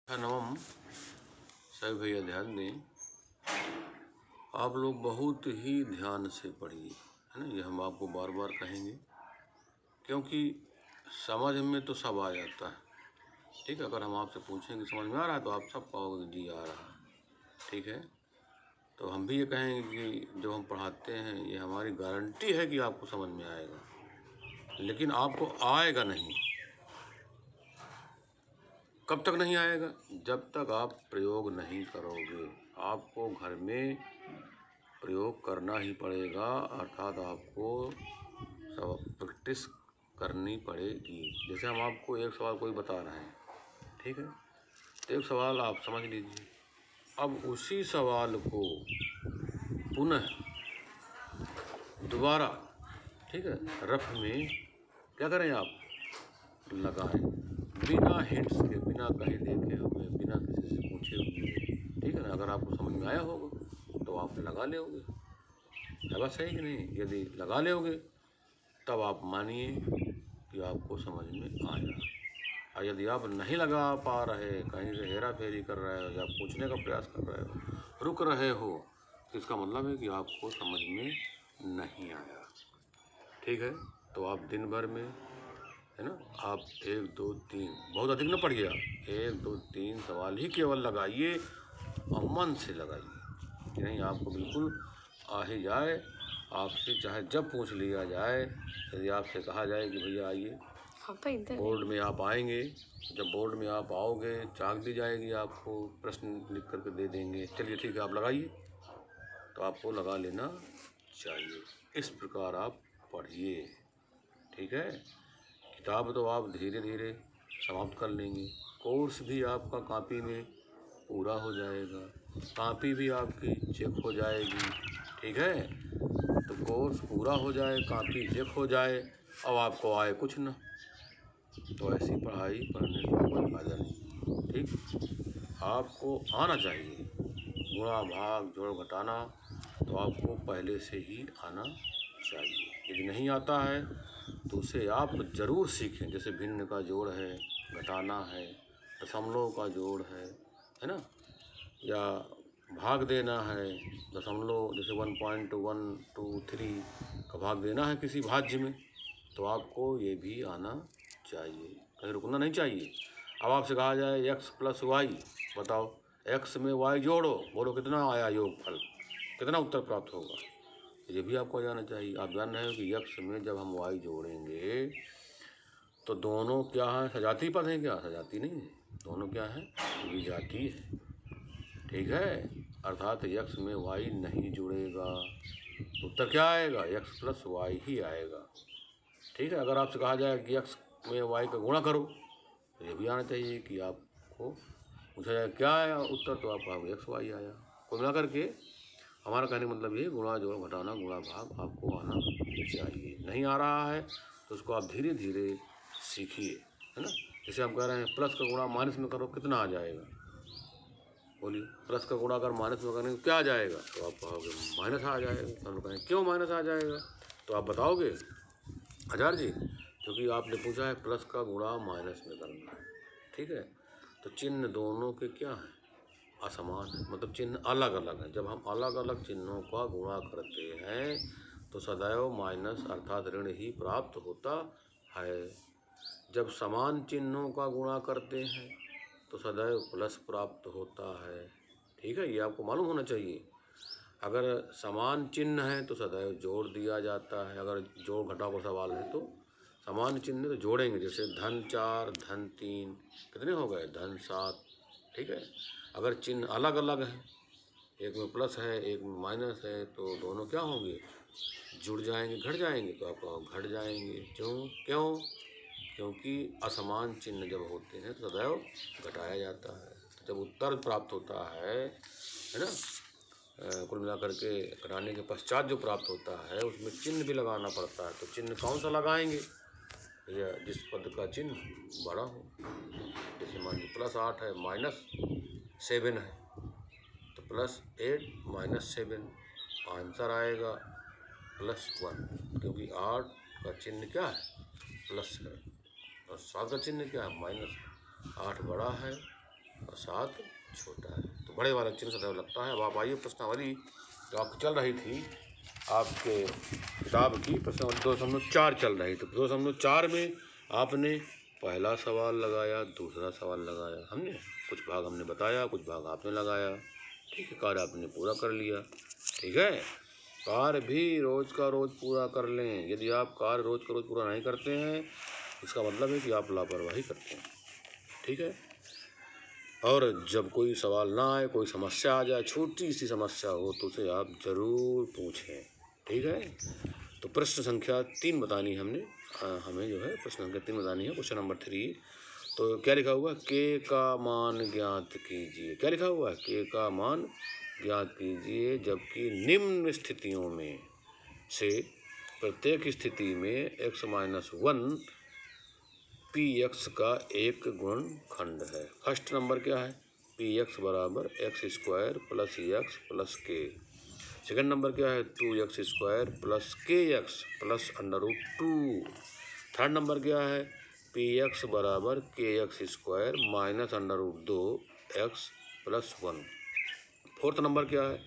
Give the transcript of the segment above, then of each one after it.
नवम सभी भैया ध्यान दें। आप लोग बहुत ही ध्यान से पढ़िए, है ना। ये हम आपको बार बार कहेंगे क्योंकि समझ में तो सब आ जाता है। ठीक है, अगर हम आपसे पूछें कि समझ में आ रहा है तो आप सब कहोगे जी आ रहा है। ठीक है, तो हम भी ये कहेंगे कि जब हम पढ़ाते हैं ये हमारी गारंटी है कि आपको समझ में आएगा, लेकिन आपको आएगा नहीं। कब तक नहीं आएगा? जब तक आप प्रयोग नहीं करोगे। आपको घर में प्रयोग करना ही पड़ेगा, अर्थात आपको सब प्रैक्टिस करनी पड़ेगी। जैसे हम आपको एक सवाल कोई बता रहे हैं, ठीक है, तो एक सवाल आप समझ लीजिए। अब उसी सवाल को पुनः दोबारा, ठीक है, रफ में क्या करें आप लगाएं, बिना हिंट्स के, बिना कहीं देखे हुए, बिना किसी से पूछे हुए। ठीक है ना। अगर आपको समझ में आया होगा तो आप लगा लोगे, है बात सही कि नहीं? यदि लगा लोगे तब आप मानिए कि आपको समझ में आया। और यदि आप नहीं लगा पा रहे, कहीं से हेरा फेरी कर रहे हो या पूछने का प्रयास कर रहे हो, रुक रहे हो, तो इसका मतलब है कि आपको समझ में नहीं आया। ठीक है, तो आप दिन भर में, है ना, आप 1 2 3, बहुत अधिक न पढ़िए, 1 2 3 सवाल ही केवल लगाइए और मन से लगाइए कि नहीं आपको बिल्कुल आ ही जाए। आपसे चाहे जब पूछ लिया जाए, यदि आपसे कहा जाए कि भैया आइए, बोर्ड में आप आएंगे, जब बोर्ड में आप आओगे चाक दी जाएगी, आपको प्रश्न लिख करके दे देंगे, चलिए ठीक है आप लगाइए, तो आपको लगा लेना चाहिए। इस प्रकार आप पढ़िए। ठीक है, किताब तो आप धीरे धीरे समाप्त कर लेंगे, कोर्स भी आपका कॉपी में पूरा हो जाएगा, कॉपी भी आपकी चेक हो जाएगी। ठीक है, तो कोर्स पूरा हो जाए, कॉपी चेक हो जाए, अब आपको आए कुछ ना, तो ऐसी पढ़ाई पढ़ने से कोई फायदा नहीं। ठीक, आपको आना चाहिए, गुणा भाग जोड़ घटाना तो आपको पहले से ही आना चाहिए। यदि नहीं आता है तो उसे आप ज़रूर सीखें। जैसे भिन्न का जोड़ है, घटाना है, दशमलव का जोड़ है ना, या भाग देना है, दशमलव जैसे 1.123 का भाग देना है किसी भाज्य में, तो आपको ये भी आना चाहिए, कहीं रुकना नहीं चाहिए। अब आपसे कहा जाए x + y, बताओ x में y जोड़ो, बोलो कितना आया योगफल, कितना उत्तर प्राप्त होगा, ये भी आपको जाना चाहिए। आप जान रहे हो कि x में जब हम y जोड़ेंगे तो दोनों क्या हैं, सजाती पद हैं क्या? सजाती नहीं है, दोनों क्या हैं, विजातीय है। ठीक है, अर्थात x में y नहीं जुड़ेगा तो उत्तर क्या आएगा, x + y ही आएगा। ठीक है, अगर आपसे कहा जाए कि x में y का गुणा करो, तो ये भी आना चाहिए कि आपको पूछा जाए क्या आया उत्तर, तो आप कहोगे x y आया। कुल मिला करके हमारा कहने का मतलब ये, गुणा जोड़ घटाना गुणा भाग आपको आना चाहिए। नहीं आ रहा है तो उसको आप धीरे धीरे सीखिए, है ना। जैसे हम कह रहे हैं प्लस का गुणा माइनस में करो, कितना आ जाएगा, बोलिए। प्लस का गुणा अगर माइनस में करेंगे क्या आ जाएगा, तो आप कहोगे माइनस आ जाएगा। तो हम कहें क्यों माइनस आ जाएगा, तो आप बताओगे 1000 जी, क्योंकि आपने पूछा है प्लस का गुणा माइनस में करना है। ठीक है, तो चिन्ह दोनों के क्या हैं, असमान है, मतलब चिन्ह अलग अलग हैं। जब हम अलग अलग चिन्हों का गुणा करते हैं तो सदैव माइनस अर्थात ऋण ही प्राप्त होता है। जब समान चिन्हों का गुणा करते हैं तो सदैव प्लस प्राप्त होता है। ठीक है, ये आपको मालूम होना चाहिए। अगर समान चिन्ह है तो सदैव जोड़ दिया जाता है। अगर जोड़ घटाव का सवाल है तो समान चिन्ह तो जोड़ेंगे, जैसे धन 4 धन 3 कितने हो गए, धन 7। ठीक है, अगर चिन्ह अलग अलग हैं, एक में प्लस है एक में माइनस है, तो दोनों क्या होंगे, जुड़ जाएंगे, घट जाएंगे, तो आप घट जाएंगे। क्यों? क्योंकि असमान चिन्ह जब होते हैं तो सदैव घटाया जाता है। तो जब उत्तर प्राप्त होता है ना, कुल मिलाकर के घटाने के पश्चात जो प्राप्त होता है उसमें चिन्ह भी लगाना पड़ता है। तो चिन्ह कौन सा लगाएंगे, या जिस पद का चिन्ह बड़ा हो। जैसे मान लीजिए +8 है -7 है, तो +8 -7 आंसर आएगा +1, क्योंकि 8 का चिन्ह क्या है, प्लस है, और 7 का चिन्ह क्या है, माइनस है। 8 बड़ा है 7 छोटा है। तो बड़े वाला चिन्ह सदैव लगता है। अब आप आइए प्रश्नावली जो आपकी चल रही थी आपके किताब की, प्रश्नावली 2.4 चल रही थी। 2.4 में आपने पहला सवाल लगाया, दूसरा सवाल लगाया, हमने कुछ भाग हमने बताया, कुछ भाग आपने लगाया। ठीक है, कार्य आपने पूरा कर लिया। ठीक है, कार्य भी रोज का रोज पूरा कर लें। यदि आप कार्य रोज का रोज पूरा नहीं करते हैं, इसका मतलब है कि आप लापरवाही करते हैं। ठीक है, और जब कोई सवाल ना आए, कोई समस्या आ जाए, छोटी सी समस्या हो, तो उसे आप ज़रूर पूछें। ठीक है, तो प्रश्न संख्या 3 बतानी हमने, हमें जो है प्रश्न संख्या 3 बतानी है, क्वेश्चन नंबर 3। तो क्या लिखा हुआ है? के का मान ज्ञात कीजिए। क्या लिखा हुआ है? के का मान ज्ञात कीजिए जबकि निम्न स्थितियों में से प्रत्येक स्थिति में x-1 पी एक्स का एक गुणनखंड है। फर्स्ट नंबर क्या है? पी एक्स बराबर x² प्लस एक्स प्लस के। सेकेंड नंबर क्या है? 2x² प्लस के एक्स प्लस √2। थर्ड नंबर क्या है? पी एक्स बराबर kx² minus √2x plus 1। Fourth number क्या है?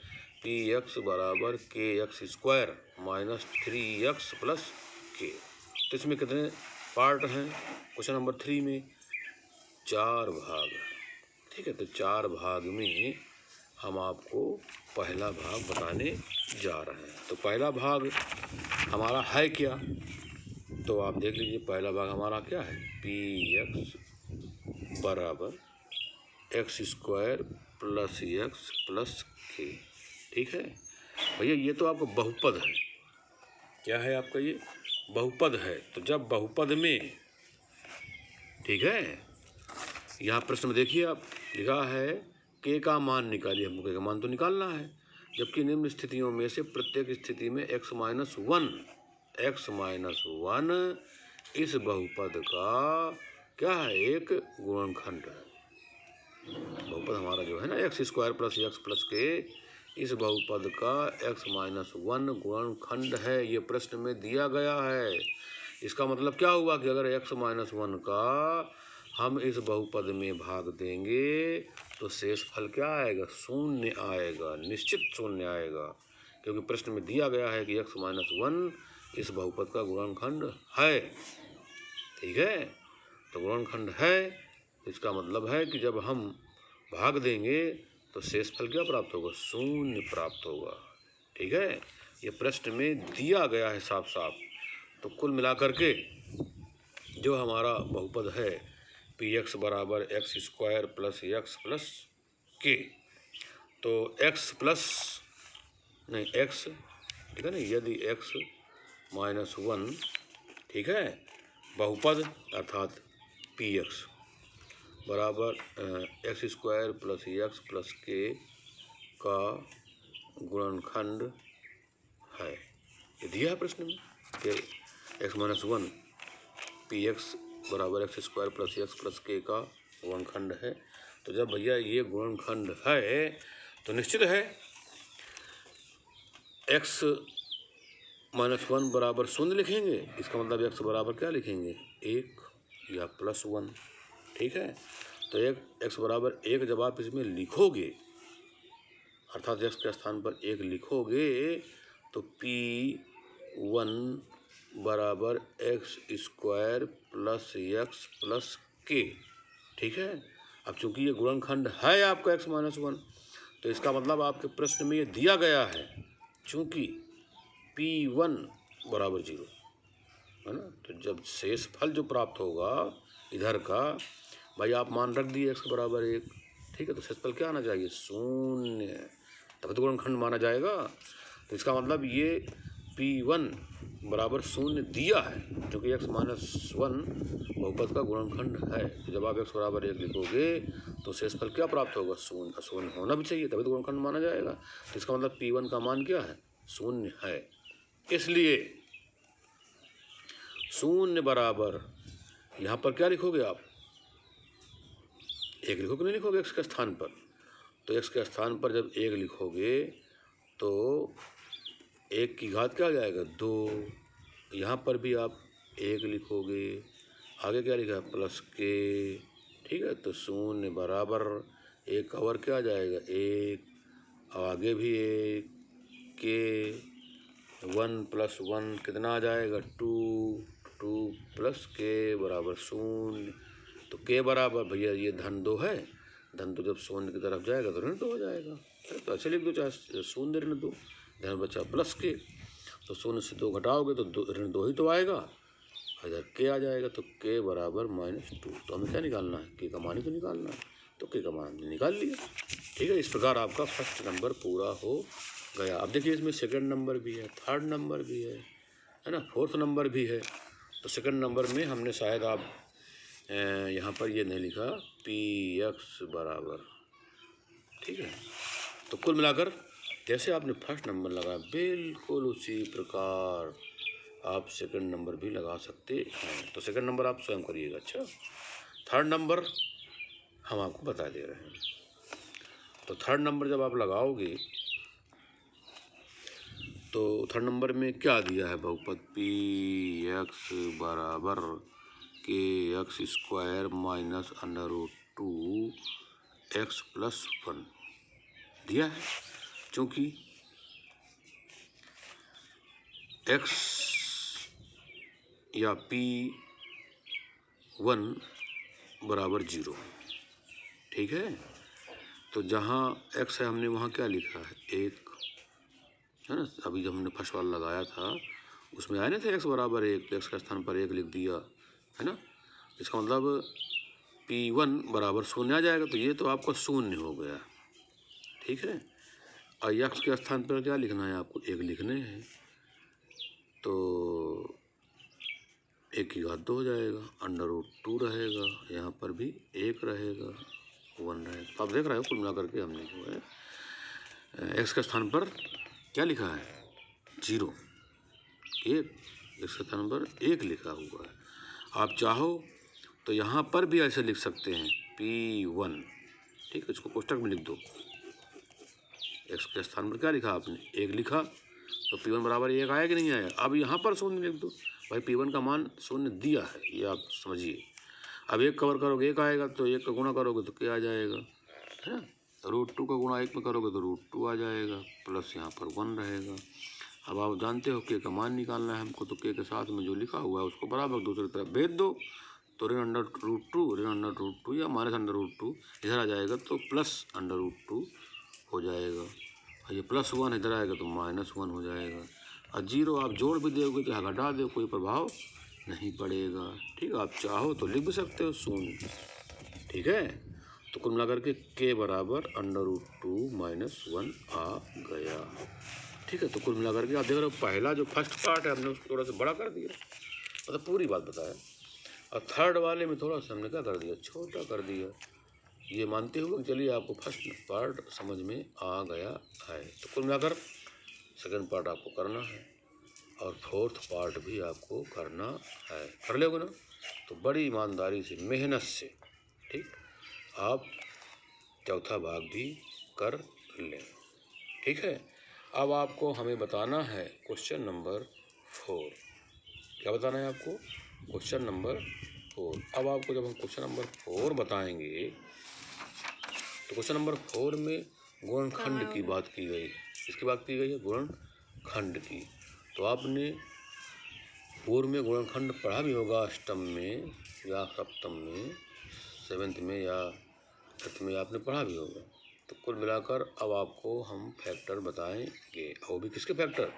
पी एक्स बराबर kx² माइनस 3x प्लस के। तो इसमें कितने पार्ट हैं? क्वेश्चन नंबर 3 में 4 भाग हैं। ठीक है, तो 4 भाग में हम आपको पहला भाग बताने जा रहे हैं। तो पहला भाग हमारा है क्या? तो आप देख लीजिए, पहला भाग हमारा क्या है? पी एक्स बराबर x² प्लस एक्स प्लस के। ठीक है भैया, ये तो आपका बहुपद है। क्या है आपका? ये बहुपद है। तो जब बहुपद में, ठीक है, यहाँ प्रश्न में देखिए आप, लिखा है के का मान निकालिए। हमको के का मान तो निकालना है। जबकि निम्न स्थितियों में से प्रत्येक स्थिति में x-1 इस बहुपद का क्या है? एक गुणनखंड है। बहुपद हमारा जो है ना x² प्लस एक्स प्लस के, इस बहुपद का x-1 गुणनखंड है। ये प्रश्न में दिया गया है। इसका मतलब क्या हुआ कि अगर x-1 का हम इस बहुपद में भाग देंगे तो शेष फल क्या आएगा? शून्य आएगा, निश्चित शून्य आएगा, क्योंकि प्रश्न में दिया गया है कि x-1 इस बहुपद का गुणनखंड है। ठीक है, तो गुणनखंड है, इसका मतलब है कि जब हम भाग देंगे तो शेष फल क्या प्राप्त होगा? शून्य प्राप्त होगा। ठीक है, ये प्रश्न में दिया गया है साफ साफ। तो कुल मिलाकर के जो हमारा बहुपद है पी एक्स बराबर x² प्लस एक्स प्लस के, तो x प्लस नहीं x, ठीक है ना, यदि x-1, ठीक है, बहुपद अर्थात पी एक्स बराबर x² प्लस एक्स प्लस के का गुणनखंड है। ये दिया है प्रश्न में कि x-1 पी एक्स बराबर x² प्लस एक्स प्लस के का गुणनखंड है। तो जब भैया ये गुणनखंड है तो निश्चित है x-1 बराबर 0 लिखेंगे। इसका मतलब x बराबर क्या लिखेंगे? 1 या प्लस 1। ठीक है, तो x बराबर 1 जब आप इसमें लिखोगे, अर्थात x के स्थान पर 1 लिखोगे, तो P1 बराबर x² प्लस एक्स प्लस के। ठीक है, अब चूंकि ये गुणनखंड है आपका x-1, तो इसका मतलब आपके प्रश्न में ये दिया गया है, चूंकि P1 बराबर 0 है ना, तो जब शेष फल जो प्राप्त होगा इधर का, भाई आप मान रख दिए x बराबर 1, ठीक है, तो शेष फल क्या आना चाहिए? शून्य, तब तो गुणनखंड माना जाएगा। तो इसका मतलब ये P1 बराबर 0 दिया है, क्योंकि x-1 बहुपद का गुणनखंड है। तो जब आप x बराबर 1 लिखोगे तो शेष फल क्या प्राप्त होगा? शून्य। शून्य होना भी चाहिए, तभी तो गुणनखंड माना जाएगा। तो इसका मतलब P1 का मान क्या है? 0 है। इसलिए 0 बराबर, यहाँ पर क्या लिखोगे आप? 1 लिखोगे, नहीं लिखोगे x के स्थान पर? तो x के स्थान पर जब 1 लिखोगे तो 1 की घात क्या आ जाएगा? 2। यहाँ पर भी आप 1 लिखोगे, आगे क्या लिखा है? प्लस के। ठीक है। तो शून्य बराबर एक का वर्ग क्या आ जाएगा, एक, आगे भी एक, के 1 + 1 कितना आ जाएगा, 2, 2 + के बराबर शून्य। तो के बराबर भैया ये धन 2 है, धन 2 जब शून्य की तरफ जाएगा तो ऋण 2 हो जाएगा। तो ऐसे लिख दो, चाहे शून्य ऋण 2, धन बचा प्लस के, तो शून्य से 2 घटाओगे तो ऋण 2 ही तो आएगा, इधर के आ जाएगा। तो के बराबर -2। तो हमें क्या निकालना है, के का मान ही तो निकालना है। तो के का मान निकाल लिया। ठीक है, इस प्रकार आपका फर्स्ट नंबर पूरा हो गया। अब देखिए इसमें सेकंड नंबर भी है, थर्ड नंबर भी है ना, फोर्थ नंबर भी है। तो सेकंड नंबर में हमने शायद आप यहाँ पर ये नहीं लिखा px बराबर, ठीक है। तो कुल मिलाकर जैसे आपने फर्स्ट नंबर लगाया बिल्कुल उसी प्रकार आप सेकंड नंबर भी लगा सकते हैं। तो सेकंड नंबर आप स्वयं करिएगा। अच्छा, थर्ड नंबर हम आपको बता दे रहे हैं। तो थर्ड नंबर जब आप लगाओगे तो थर्ड नंबर में क्या दिया है, बहुपद px बराबर kx² - √2x + 1 दिया है। क्योंकि x या p1 बराबर 0, ठीक है। तो जहाँ x है हमने वहाँ क्या लिखा है, 1, है ना। अभी जब हमने फर्स्ट वाला लगाया था उसमें आए ना थे x बराबर 1, x के स्थान पर 1 लिख दिया, है ना। इसका मतलब p1 बराबर 0 आ जाएगा। तो ये तो आपका 0 हो गया, ठीक है। और x के स्थान पर क्या लिखना है आपको, 1 लिखने हैं। तो 1 की घात 2 हो जाएगा, √2 रहेगा, यहाँ पर भी 1 रहेगा, 1 रहेगा। तो आप देख रहे हो कुल मिलाकर के हमने जो है x के स्थान पर क्या लिखा है, 0, 1, x के स्थान पर 1 लिखा हुआ है। आप चाहो तो यहाँ पर भी ऐसे लिख सकते हैं p1, ठीक है। इसको कोष्टक में लिख दो, x के स्थान पर क्या लिखा आपने, 1 लिखा, तो p1 बराबर 1 आया कि नहीं आया। अब यहाँ पर 0 लिख दो, भाई p1 का मान 0 दिया है, ये आप समझिए। अब 1 कवर करोगे 1 आएगा, तो 1 का गुणा करोगे तो क्या आ जाएगा, है ना। √2 का गुणा 1 में करोगे तो √2 आ जाएगा, प्लस यहाँ पर 1 रहेगा। अब आप जानते हो के का मान निकालना है हमको, तो के के साथ में जो लिखा हुआ है उसको बराबर दूसरी तरफ भेज दो, तो ऋण या -√2 इधर आ जाएगा, तो +√2 हो जाएगा। और ये +1 इधर आएगा तो -1 हो जाएगा। और 0 आप जोड़ भी दोगे चाहे घटा दो, कोई प्रभाव नहीं पड़ेगा, ठीक है। आप चाहो तो लिख भी सकते हो 0, ठीक है। तो कुल मिलाकर के बराबर √2 - 1 आ गया, ठीक है। तो कुल मिलाकर के आप देख रहे हो पहला जो फर्स्ट पार्ट है हमने उसको थोड़ा सा बड़ा कर दिया, मतलब पूरी बात बताया। और थर्ड वाले में थोड़ा सा हमने क्या कर दिया, छोटा कर दिया। ये मानते हुए चलिए आपको फर्स्ट पार्ट समझ में आ गया है। तो कुल मिलाकर सेकंड पार्ट आपको करना है और फोर्थ पार्ट भी आपको करना है। कर लोगे ना, तो बड़ी ईमानदारी से, मेहनत से, ठीक, आप चौथा भाग भी कर लें, ठीक है। अब आपको हमें बताना है क्वेश्चन नंबर 4। क्या बताना है आपको, क्वेश्चन नंबर 4। अब आपको जब हम क्वेश्चन नंबर 4 बताएंगे तो क्वेश्चन नंबर 4 में गुणनखंड की बात की गई है। किसकी बात की गई है, गुणनखंड की। तो आपने पूर्व में गुणनखंड पढ़ा भी होगा, अष्टम में या सप्तम में, 7th में या 8th में आपने पढ़ा भी होगा। तो कुल मिलाकर अब आपको हम फैक्टर बताएंगे, वो भी किसके फैक्टर,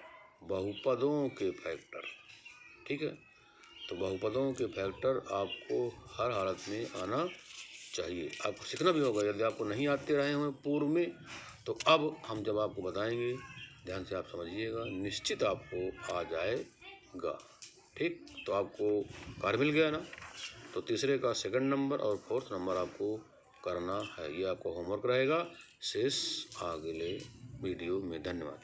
बहुपदों के फैक्टर, ठीक है। तो बहुपदों के फैक्टर आपको हर हालत में आना चाहिए, आपको सीखना भी होगा। यदि आपको नहीं आते रहे हों पूर्व में, तो अब हम जब आपको बताएंगे ध्यान से आप समझिएगा, निश्चित आपको आ जाएगा, ठीक। तो आपको कार्य मिल गया ना। तो तीसरे का सेकंड नंबर और फोर्थ नंबर आपको करना है, ये आपको होमवर्क रहेगा। शेष अगले वीडियो में। धन्यवाद।